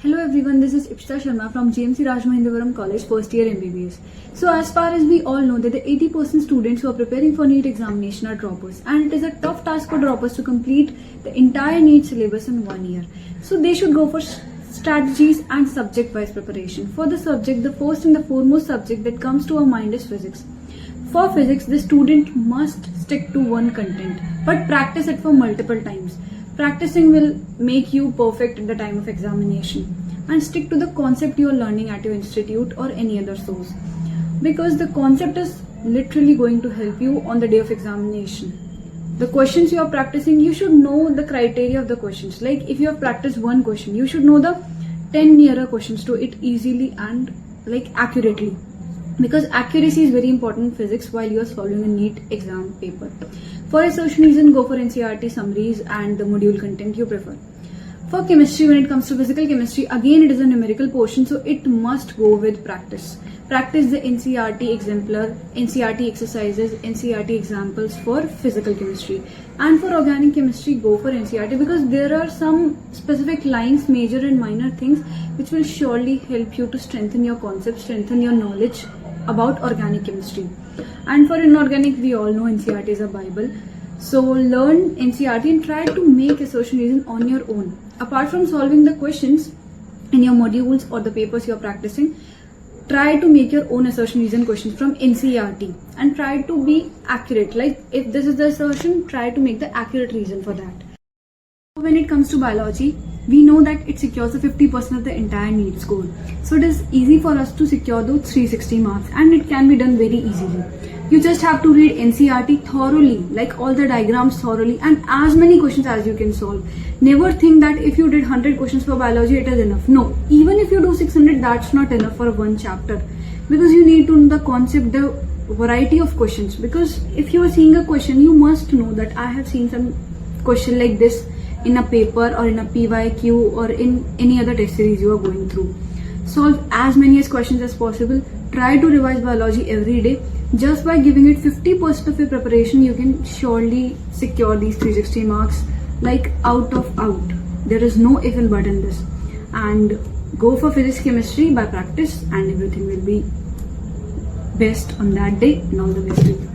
Hello everyone, this is Ipshita Sharma from GMC Rajmahendrapuram College, first year MBBS. So as far as we all know that the 80% students who are preparing for NEET examination are droppers, and it is a tough task for droppers to complete the entire NEET syllabus in 1 year. So they should go for strategies and subject-wise preparation. For the subject, the first and the foremost subject that comes to our mind is physics. For physics, the student must stick to one content, but practice it for multiple times. Practicing will make you perfect at the time of examination, and stick to the concept you are learning at your institute or any other source, because the concept is literally going to help you on the day of examination. The questions you are practicing, you should know the criteria of the questions. Like if you have practiced one question, you should know the 10 nearer questions to it easily and accurately, because accuracy is very important in physics while you are solving a NEET exam paper. For a certain reason, go for NCERT summaries and the module content you prefer. For chemistry, when it comes to physical chemistry, again it is a numerical portion, so it must go with practice. Practice the NCERT exemplar, NCERT exercises, NCERT examples for physical chemistry. And for organic chemistry, go for NCERT, because there are some specific lines, major and minor things, which will surely help you to strengthen your concept, strengthen your knowledge about organic chemistry. And for inorganic, we all know NCERT is a Bible. So learn NCERT and try to make assertion reason on your own. Apart from solving the questions in your modules or the papers you are practicing, try to make your own assertion reason questions from NCERT and try to be accurate. Like if this is the assertion, try to make the accurate reason for that. When it comes to biology, we know that it secures the 50% of the entire NEET score. So it is easy for us to secure those 360 marks, and it can be done very easily. You just have to read NCERT thoroughly, like all the diagrams thoroughly, and as many questions as you can solve. Never think that if you did 100 questions for biology, it is enough. No, even if you do 600, that's not enough for one chapter, because you need to know the concept, the variety of questions. Because if you are seeing a question, you must know that I have seen some question like this in a paper or in a PYQ or in any other test series you are going through. Solve as many questions as possible. Try to revise biology every day. Just by giving it 50% of your preparation, you can surely secure these 360 marks like out of out. There is no if and but in this. And go for physics chemistry by practice, and everything will be best on that day. And all the best to you.